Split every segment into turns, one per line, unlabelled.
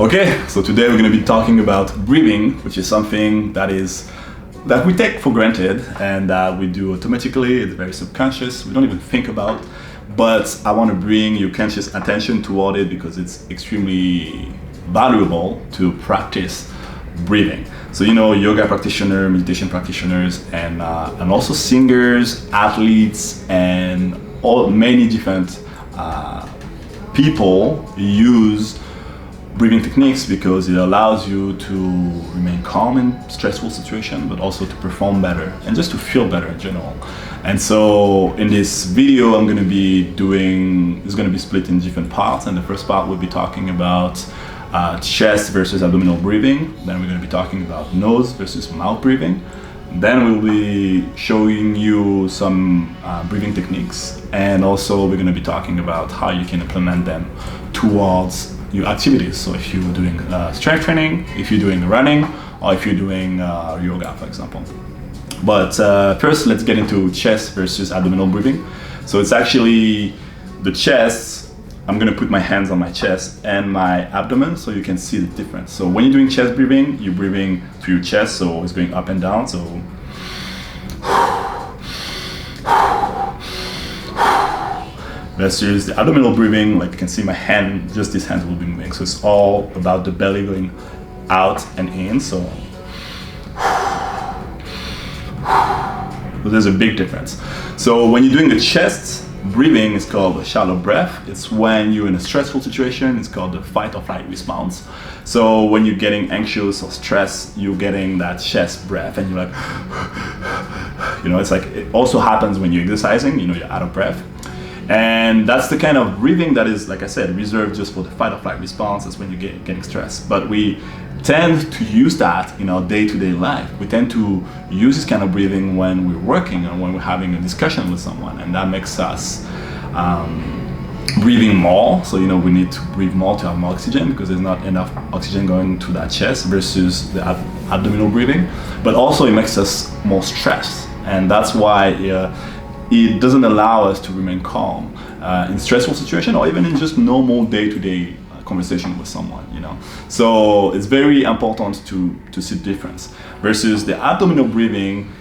Okay, so today we're going to be talking about breathing, which is something that we take for granted and that we do automatically. It's very subconscious. We don't even think about. But I want to bring your conscious attention toward it because it's extremely valuable to practice breathing. So yoga practitioners, meditation practitioners, and also singers, athletes, and many different people use breathing techniques because it allows you to remain calm in stressful situations, but also to perform better and just to feel better in general. And so in this video, it's going to be split in different parts. And the first part will be talking about chest versus abdominal breathing. Then we're going to be talking about nose versus mouth breathing. Then we'll be showing you some breathing techniques. And also we're going to be talking about how you can implement them towards your activities. So if you're doing strength training, if you're doing running, or if you're doing yoga, for example. But first, let's get into chest versus abdominal breathing. So it's actually the chest. I'm gonna put my hands on my chest and my abdomen so you can see the difference. So when you're doing chest breathing, you're breathing through your chest, so it's going up and down. So versus the abdominal breathing, like you can see my hand, just this hand will be moving. So it's all about the belly going out and in. So there's a big difference. So when you're doing the chest breathing, it's called a shallow breath. It's when you're in a stressful situation. It's called the fight or flight response. So when you're getting anxious or stressed, you're getting that chest breath and you're like, it's like, it also happens when you're exercising, you're out of breath. And that's the kind of breathing that is, like I said, reserved just for the fight or flight response. That's when you're getting stressed. But we tend to use that in our day-to-day life. We tend to use this kind of breathing when we're working and when we're having a discussion with someone, and that makes us breathing more. So we need to breathe more to have more oxygen because there's not enough oxygen going to that chest versus the abdominal breathing. But also it makes us more stressed, and that's why it doesn't allow us to remain calm in stressful situation or even in just normal day-to-day conversation with someone, So it's very important to see the difference. Versus the abdominal breathing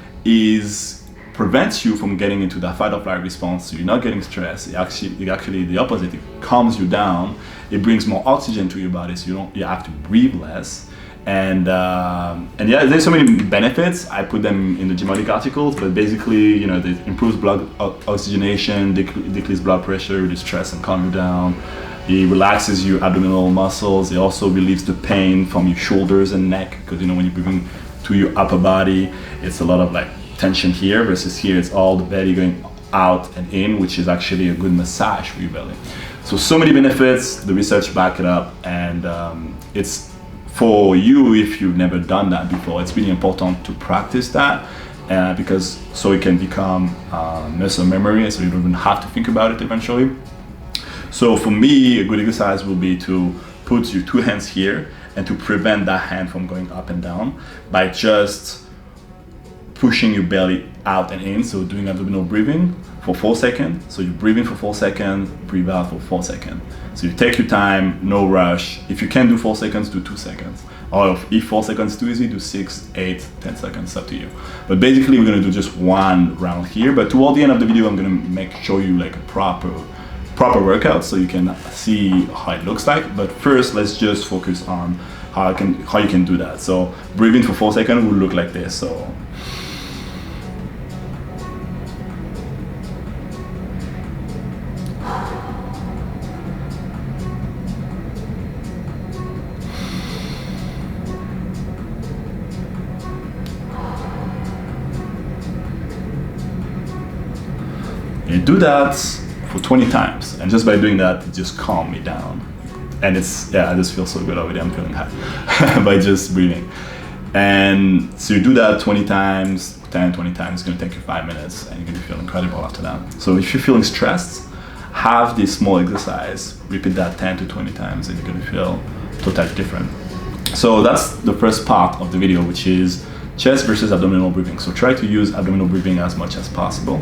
prevents you from getting into that fight or flight response. So you're not getting stressed. It actually the opposite. It calms you down. It brings more oxygen to your body, so you have to breathe less. And yeah, there's so many benefits. I put them in the Gymodic articles, but basically, it improves blood oxygenation, decreases blood pressure, reduces stress and calm you down. It relaxes your abdominal muscles. It also relieves the pain from your shoulders and neck, because when you're breathing to your upper body, it's a lot of like tension here versus here. It's all the belly going out and in, which is actually a good massage for your belly. So many benefits. The research back it up, and it's for you if you've never done that before. It's really important to practice that because so it can become muscle memory, so you don't even have to think about it eventually. So for me, a good exercise will be to put your two hands here and to prevent that hand from going up and down by just pushing your belly out and in. So doing abdominal breathing for 4 seconds. So you breathe in for 4 seconds, breathe out for 4 seconds. So you take your time, no rush. If you can't do 4 seconds, do 2 seconds. Or if 4 seconds is too easy, do 6, 8, 10 seconds, up to you. But basically we're gonna do just one round here. But toward the end of the video, I'm gonna show you like a proper workout so you can see how it looks like. But first, let's just focus on how you can do that. So breathing for 4 seconds will look like this. So you do that for 20 times, and just by doing that, it just calm me down. And I just feel so good already. I'm feeling high by just breathing. And so you do that 20 times, 10, 20 times. It's gonna take you 5 minutes, and you're gonna feel incredible after that. So if you're feeling stressed, have this small exercise, repeat that 10 to 20 times, and you're gonna feel totally different. So that's the first part of the video, which is chest versus abdominal breathing. So try to use abdominal breathing as much as possible.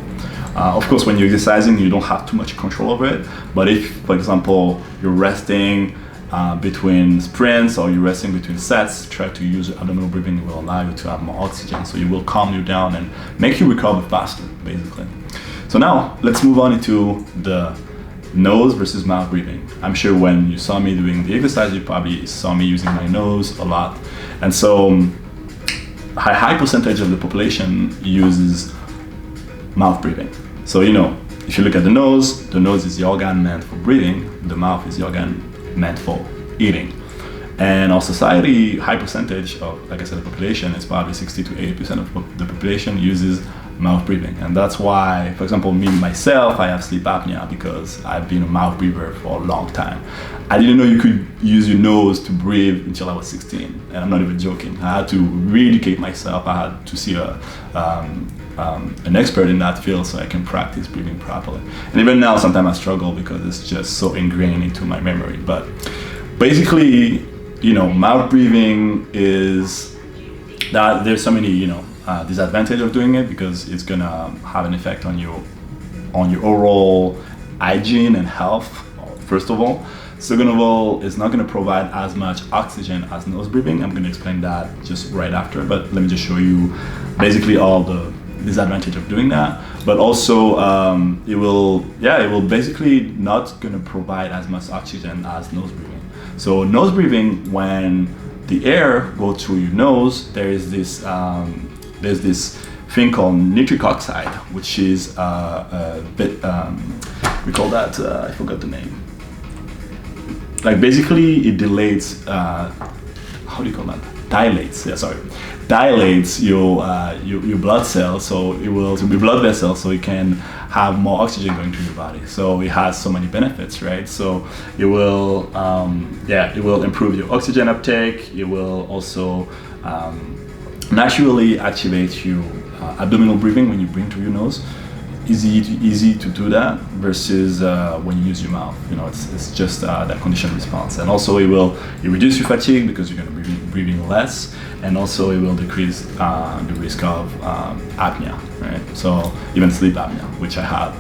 Of course, when you're exercising, you don't have too much control over it. But if, for example, you're resting between sprints, or you're resting between sets, try to use abdominal breathing. It will allow you to have more oxygen, so it will calm you down and make you recover faster, basically. So now let's move on into the nose versus mouth breathing. I'm sure when you saw me doing the exercise, you probably saw me using my nose a lot. And so a high percentage of the population uses mouth breathing. So, if you look at the nose is the organ meant for breathing, the mouth is the organ meant for eating. And our society, high percentage of, like I said, the population is probably 60 to 80% of the population uses mouth breathing. And that's why, for example, me myself, I have sleep apnea because I've been a mouth breather for a long time. I didn't know you could use your nose to breathe until I was 16, and I'm not even joking. I had to re-educate myself. I had to see an expert in that field so I can practice breathing properly. And even now, sometimes I struggle because it's just so ingrained into my memory. But basically, mouth breathing is that there's so many, disadvantage of doing it, because it's gonna have an effect on your overall hygiene and health, first of all. Second of all, it's not going to provide as much oxygen as nose breathing. I'm going to explain that just right after, but let me just show you basically all the disadvantage of doing that. But also, it will basically not going to provide as much oxygen as nose breathing. So nose breathing, when the air goes through your nose, there's this thing called nitric oxide, which is a bit, we call that, I forgot the name. Like basically it dilates, how do you call that? Dilates your blood cells, so it will be blood vessels, so it can have more oxygen going to your body. So it has so many benefits, right? So it will, it will improve your oxygen uptake. It will also naturally activate your abdominal breathing when you breathe through your nose. Easy to do that versus when you use your mouth. It's just that conditioned response. And also it reduce your fatigue because you're going to be breathing less, and also it will decrease the risk of apnea, right? So even sleep apnea, which I have.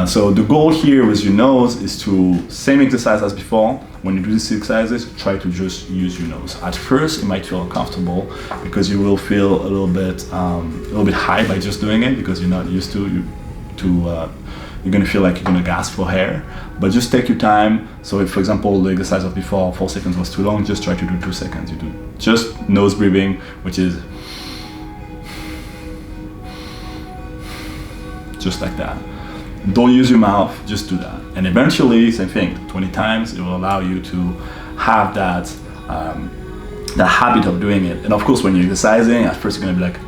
So the goal here with your nose is to, same exercise as before. When you do these exercises, try to just use your nose. At first, it might feel uncomfortable because you will feel a little bit high by just doing it, because you're not used to. You're going to feel like you're going to gasp for air, but just take your time. So if, for example, the exercise of before 4 seconds was too long, just try to do 2 seconds. You do just nose breathing, which is just like that. Don't use your mouth, just do that. And eventually, same thing, 20 times, it will allow you to have that habit of doing it. And of course, when you're exercising, at first you're gonna be like,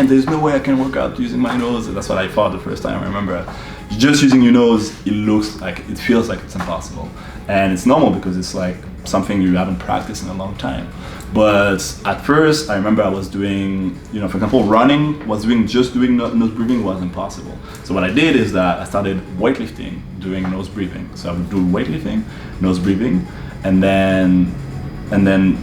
there's no way I can work out using my nose. That's what I thought the first time. I remember just using your nose, it feels like it's impossible. And it's normal because it's like something you haven't practiced in a long time. But at first, I remember I was doing, for example, running, just doing nose breathing was impossible. So what I did is that I started weightlifting, doing nose breathing. So I would do weightlifting, nose breathing, and then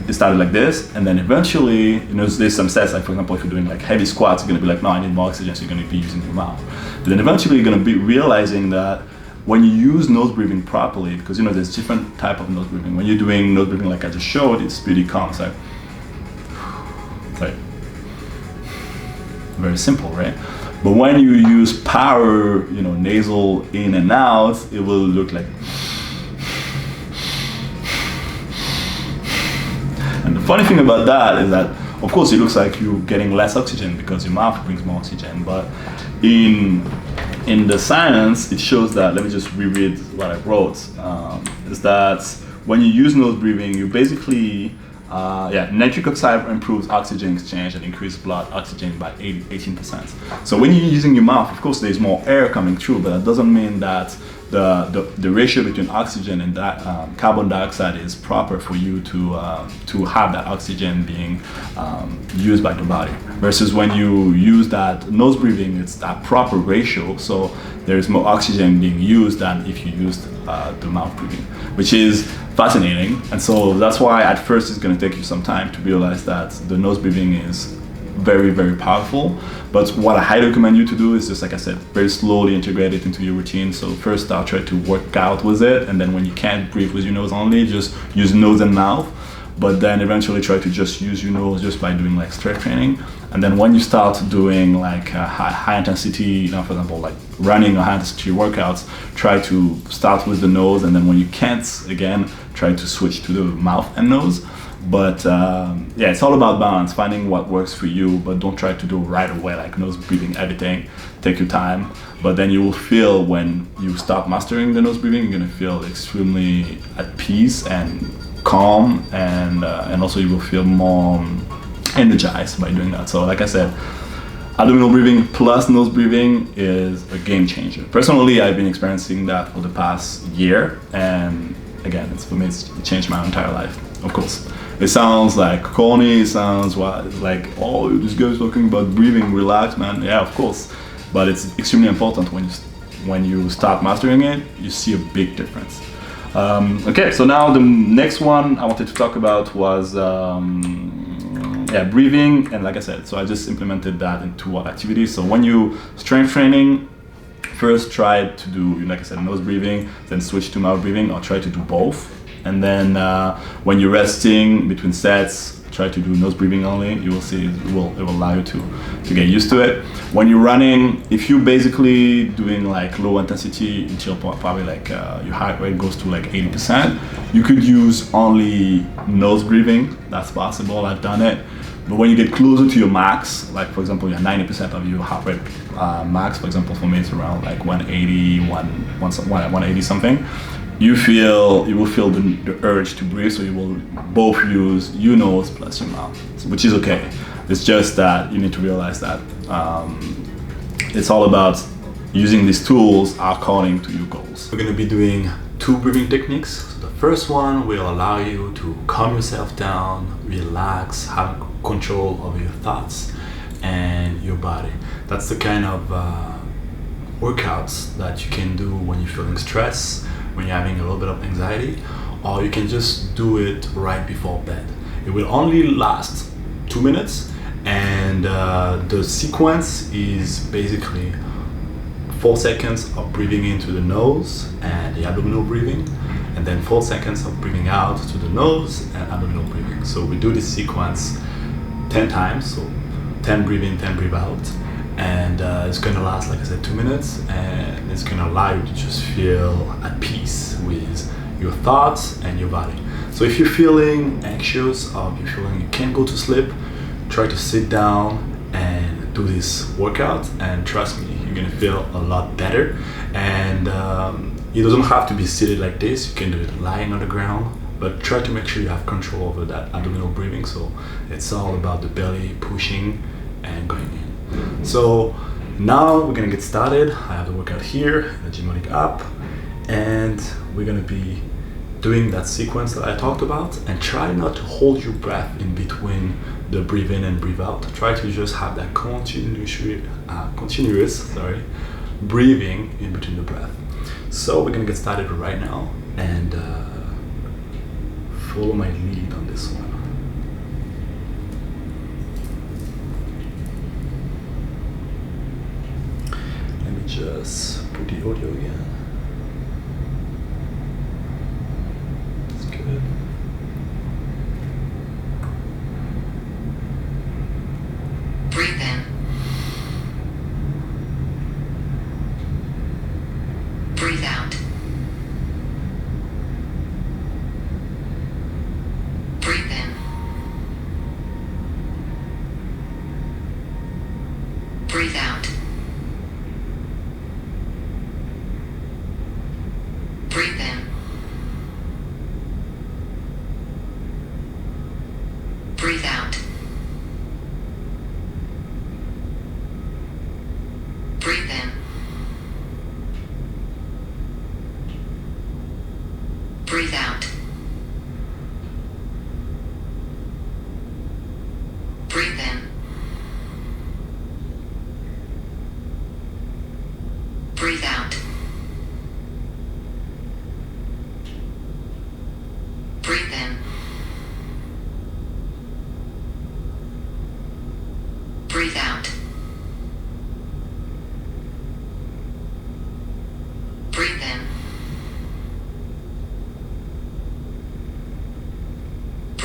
it started like this, and then eventually, there's some sets, like for example, if you're doing like heavy squats, you're gonna be like, no, I need more oxygen, so you're gonna be using your mouth. But then eventually you're gonna be realizing that when you use nose breathing properly, because there's different type of nose breathing. When you're doing nose breathing like I just showed, it's pretty calm. It's like very simple, right? But when you use power, nasal in and out, it will look like. And the funny thing about that is that, of course, it looks like you're getting less oxygen because your mouth brings more oxygen. But in the science, it shows that, let me just reread what I wrote, is that when you use nose breathing, you basically, nitric oxide improves oxygen exchange and increases blood oxygen by 18%. So when you're using your mouth, of course, there's more air coming through, but that doesn't mean that the ratio between oxygen and carbon dioxide is proper for you to have that oxygen being used by the body. Versus when you use that nose breathing, it's that proper ratio, so there's more oxygen being used than if you used the mouth breathing, which is fascinating. And so that's why at first it's going to take you some time to realize that the nose breathing is very, very powerful. But what I highly recommend you to do is just, like I said, very slowly integrate it into your routine. So first start try to work out with it, and then when you can't breathe with your nose only, just use nose and mouth. But then eventually try to just use your nose just by doing like strength training. And then when you start doing like high intensity, for example, like running or high intensity workouts, try to start with the nose, and then when you can't, again, try to switch to the mouth and nose. But yeah, it's all about balance, finding what works for you, but don't try to do right away, like nose breathing, everything. Take your time, but then you will feel when you start mastering the nose breathing, you're gonna feel extremely at peace and calm, and also you will feel more energized by doing that. So like I said, abdominal breathing plus nose breathing is a game changer. Personally, I've been experiencing that for the past year, and again, for me, it's changed my entire life. Of course, it sounds like corny, it sounds like, oh, this guy's talking about breathing, relax, man. Yeah, of course, but it's extremely important when you start mastering it, you see a big difference. Okay, so now the next one I wanted to talk about was breathing, and like I said, so I just implemented that into our activities. So when you strength training, first try to do, like I said, nose breathing, then switch to mouth breathing, or try to do both. And then when you're resting between sets, try to do nose breathing only. You will see it will allow you to get used to it. When you're running, if you're basically doing like low intensity until probably like your heart rate goes to like 80%, you could use only nose breathing. That's possible, I've done it. But when you get closer to your max, like for example, you're 90% of your heart rate max, for example, for me it's around like 180 something, you will feel the urge to breathe, so you will both use your nose plus your mouth, which is okay. It's just that you need to realize that it's all about using these tools according to your goals. We're going to be doing 2 breathing techniques. So the first one will allow you to calm yourself down, relax, have control over your thoughts and your body. That's the kind of workouts that you can do when you're feeling stress, when you're having a little bit of anxiety, or you can just do it right before bed. It will only last 2 minutes, and the sequence is basically 4 seconds of breathing into the nose and the abdominal breathing, and then 4 seconds of breathing out to the nose and abdominal breathing. So we do this sequence 10 times, so 10 breathe in, 10 breathe out, and it's going to last, like I said, 2 minutes, and it's going to allow you to just feel at peace with your thoughts and your body. So if you're feeling anxious, or if you're feeling you can't go to sleep, try to sit down and do this workout, and trust me, you're going to feel a lot better. And it doesn't have to be seated like this, you can do it lying on the ground, but try to make sure you have control over that abdominal breathing. So it's all about the belly pushing and going in. So now we're gonna get started. I have the workout here, the Gymonic app, and we're gonna be doing that sequence that I talked about. And try not to hold your breath in between the breathe in and breathe out. Try to just have that continuous breathing in between the breath. So we're gonna get started right now, and follow my lead on this one. Let me just put the audio again. That's good.
Breathe in. Breathe out. Breathe in. Breathe out. Breathe in. Breathe out. Breathe in. Breathe out. Breathe in. Breathe out. Breathe in.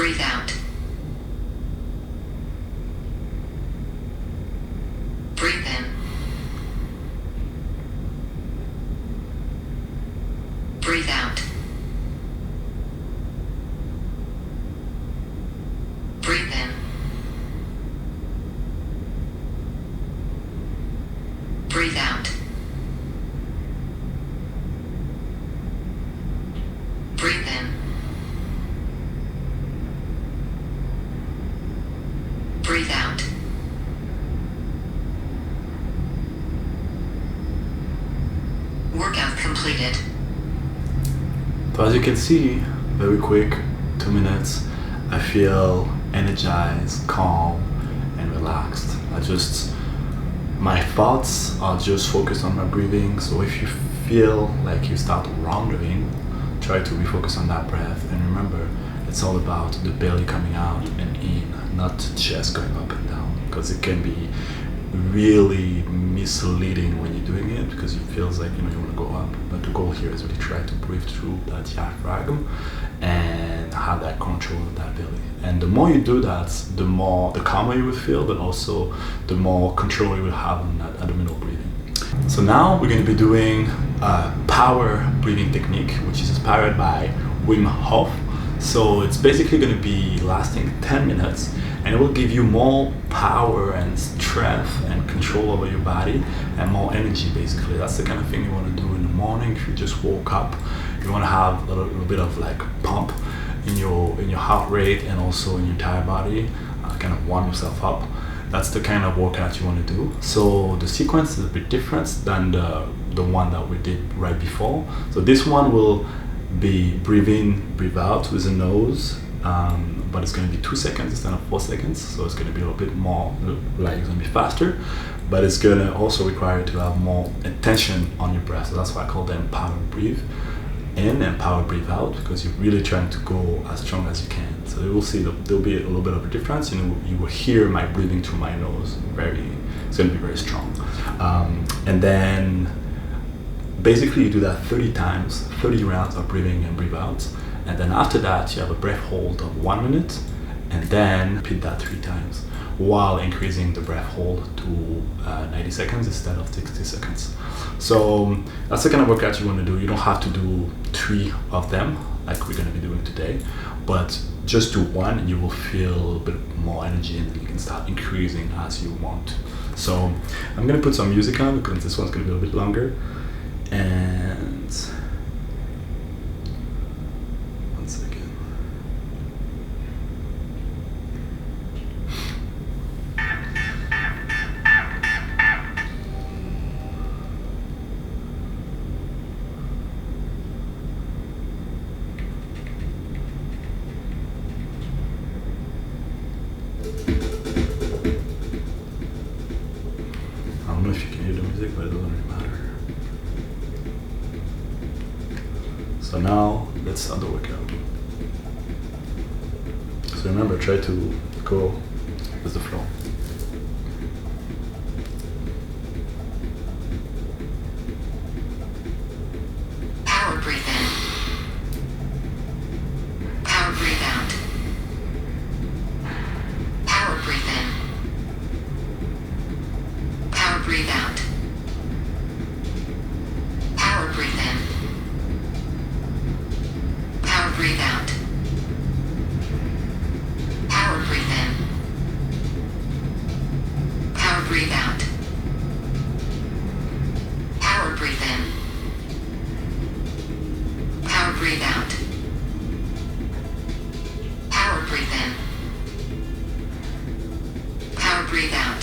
Breathe out. Breathe in. Breathe out. Breathe in. Breathe out. Breathe in. Breathe out. Workout completed.
So as you can see, very quick, 2 minutes, I feel energized, calm, and relaxed. My thoughts are just focused on my breathing. So if you feel like you start wandering, try to refocus on that breath. And remember, it's all about the belly coming out and in, not chest going up and down, because it can be really misleading when you're doing it, because it feels like you want to go up, but the goal here is really try to breathe through that diaphragm and have that control of that belly. And the more you do that, the calmer you will feel, but also the more control you will have on that abdominal breathing. So now we're going to be doing a power breathing technique, which is inspired by Wim Hof. So it's basically going to be lasting 10 minutes, and it will give you more power and strength and control over your body and more energy. Basically, that's the kind of thing you want to do in the morning. If you just woke up, you want to have a little bit of like pump in your heart rate and also in your entire body, kind of warm yourself up. That's the kind of workout you want to do. So the sequence is a bit different than the one that we did right before. So this one will be breathe in, breathe out with the nose, but it's going to be 2 seconds instead of 4 seconds. So it's going to be a little bit more, like it's going to be faster, but it's going to also require you to have more attention on your breath. So that's why I call them power breathe in and power breathe out, because you're really trying to go as strong as you can. So you will see there'll be a little bit of a difference. You will hear my breathing through my nose. It's going to be very strong. And then basically you do that 30 times, 30 rounds of breathing and breathe out. And then after that, you have a breath hold of 1 minute, and then repeat that 3 times while increasing the breath hold to 90 seconds instead of 60 seconds. So that's the kind of workout you want to do. You don't have to do 3 of them like we're going to be doing today, but just do 1 and you will feel a little bit more energy, and then you can start increasing as you want. So I'm going to put some music on because this one's going to be a little bit longer. And one second. I don't know if you can hear the music, but it doesn't really matter. So now let's start the workout. So remember, try to go with the flow.
Power breathe in. Power breathe out. Power breathe in. Power breathe out. Power breathe in. Power breathe out. Power breathe in. Power breathe out. Power breathe in. Power breathe out. Power breathe in. Power breathe out.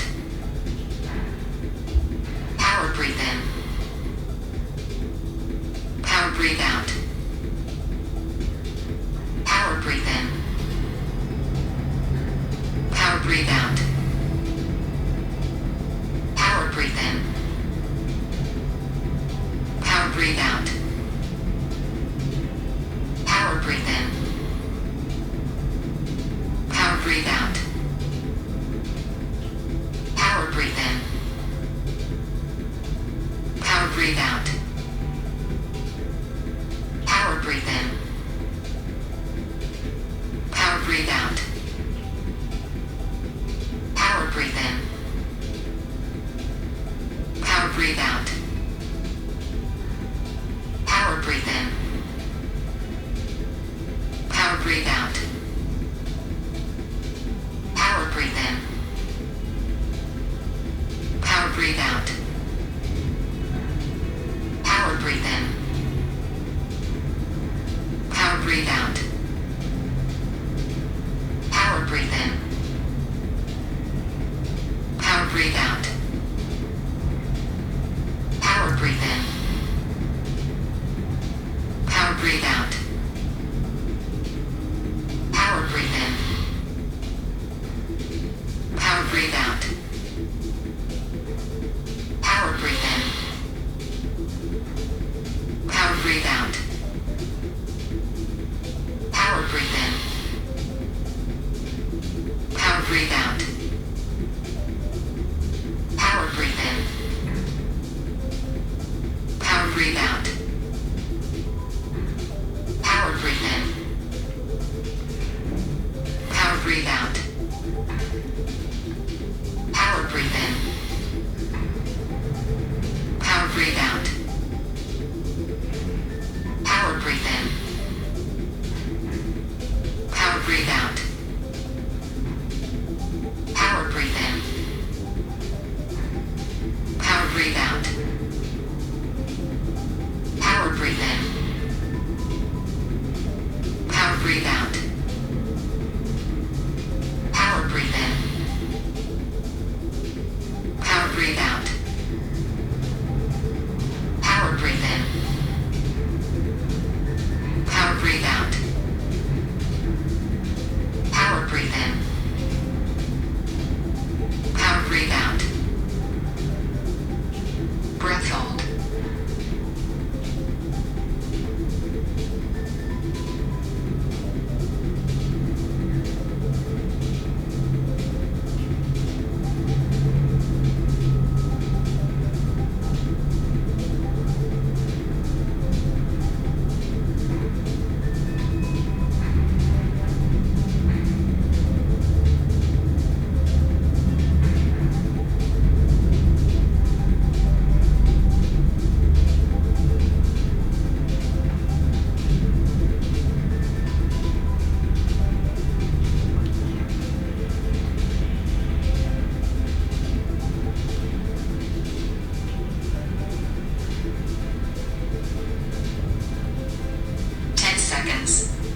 Power breathe in. Power breathe out. Power breathe in. Power breathe out. Power breathe in. Power breathe out. Power breathe in. Power breathe out. Power breathe in. Power breathe out. Power breathe in. Power breathe out. breathe out. Power breathe in. Power breathe out. Power breathe in. Power breathe out. Power breathe in. Power breathe out. Power breathe in. Power breathe out. Power breathe in. Power breathe out. Power breathe in. Power breathe out. Power breathe in. Power breathe out. Power breathe in. Power breathe out. Power breathe in. Power breathe out. Power breathe in. Power breathe out. Power breathe in. Power breathe out. Power breathe in. Power breathe out. Power breathe in. Power breathe out. Power breathe in. Power breathe out. Power breathe in. Power breathe out. Power breathe in. Power breathe out. Breath hold.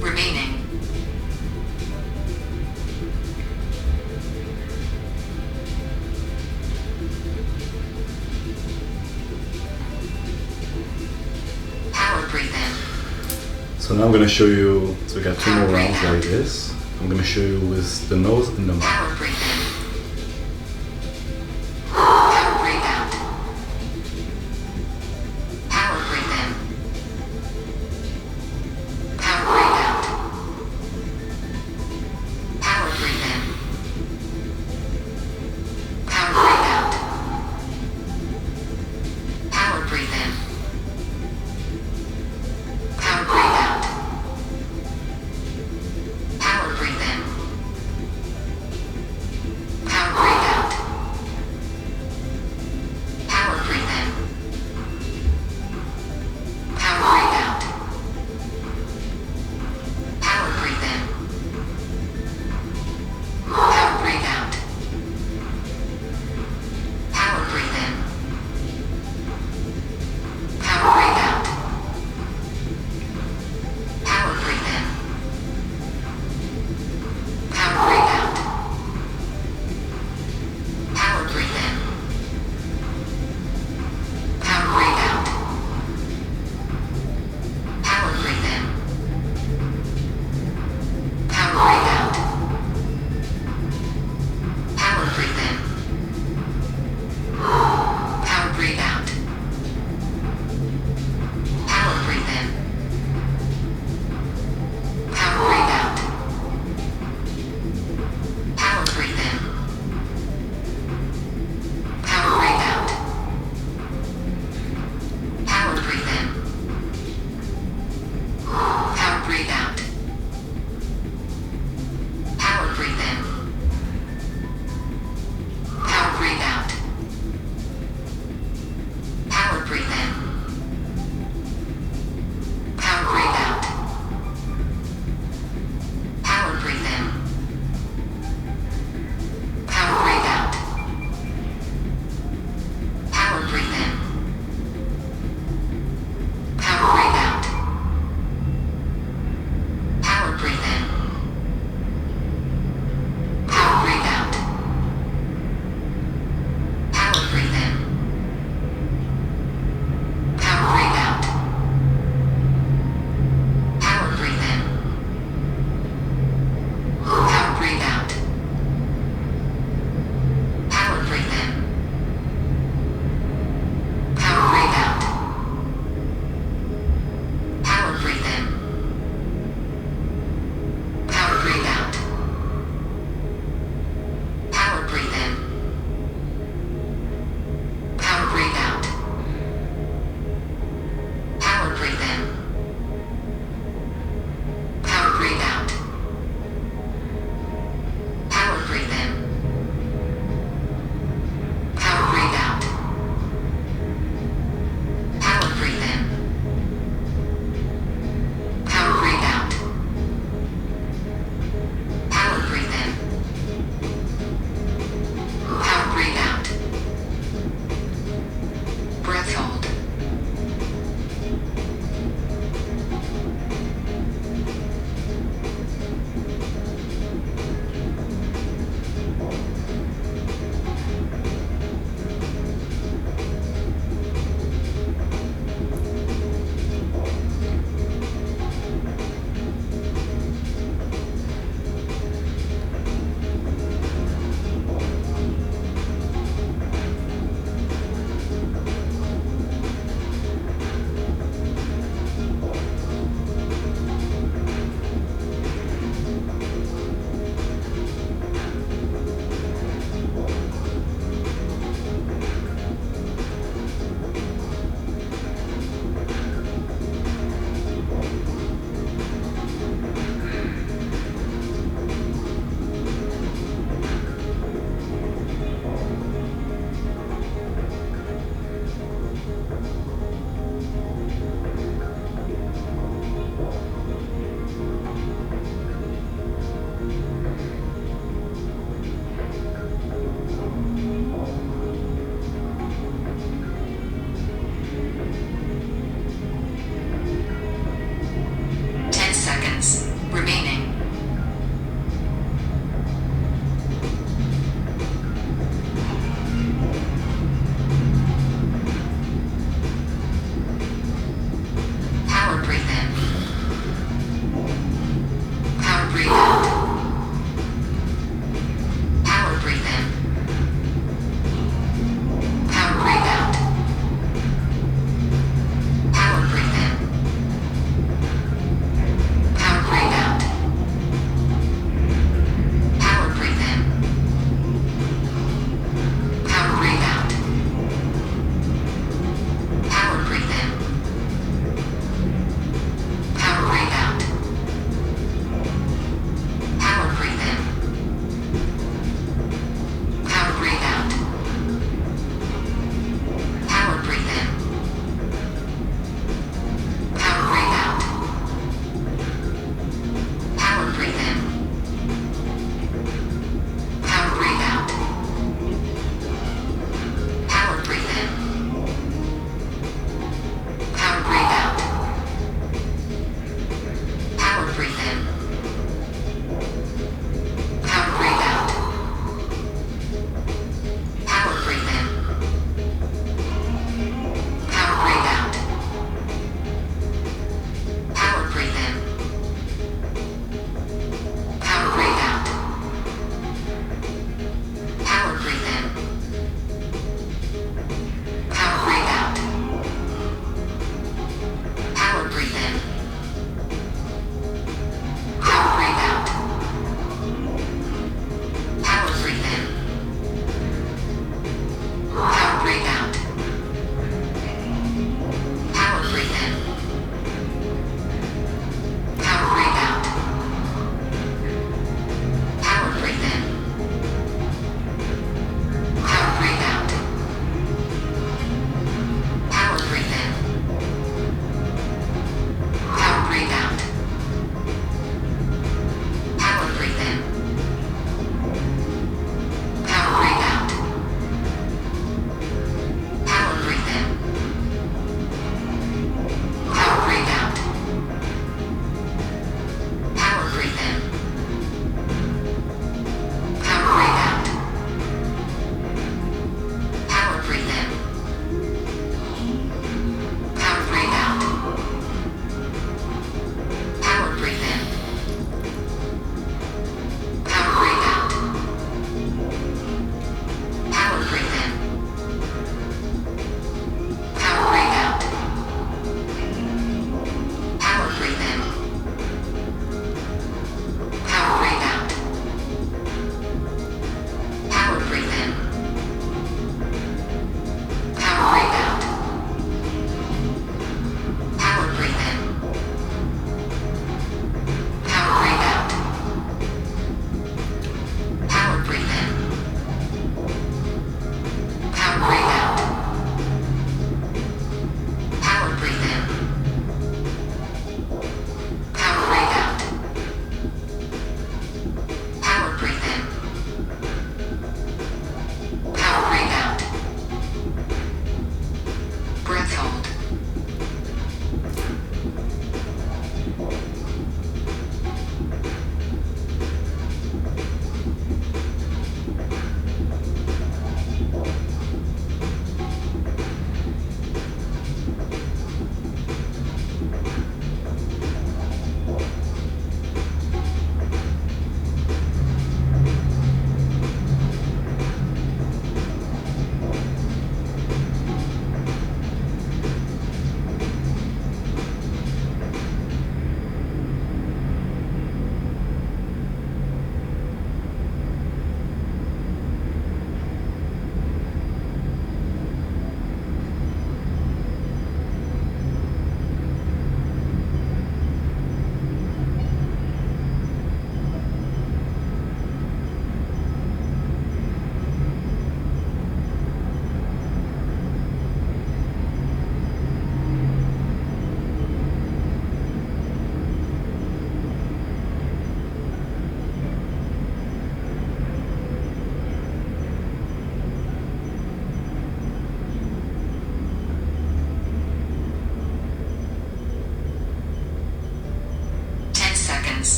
Remaining. Power breathe in.
So now I'm going to show you, so we got 2 more rounds like this. I'm going to show you with the nose and the mouth.
Power breathe in. Power breathe out. Power breathe in. Power breathe out. Power breathe in. Power breathe out. Power breathe in. Power breathe out. Power breathe in.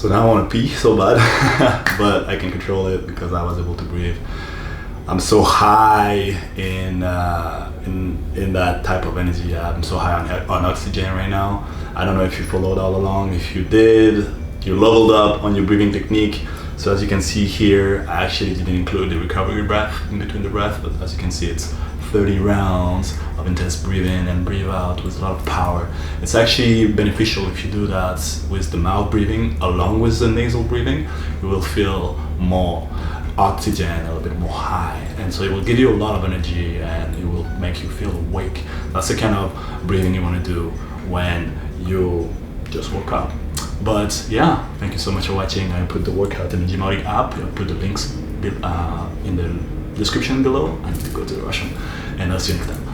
So now I want to pee so bad, but I can control it because I was able to breathe. I'm so high in that type of energy. I'm so high on oxygen right now. I don't know if you followed all along. If you did, you leveled up on your breathing technique. So as you can see here, I actually didn't include the recovery breath in between the breath, but as you can see, it's 30 rounds of intense breathe in and breathe out with a lot of power. It's actually beneficial if you do that with the mouth breathing along with the nasal breathing. You will feel more oxygen, a little bit more high, and so it will give you a lot of energy and it will make you feel awake. That's the kind of breathing you want to do when you just woke up. But yeah, thank you so much for watching. I put the workout in the Gymautic app. I'll put the links in the description below. I need to go to the restroom, and I'll see you next time.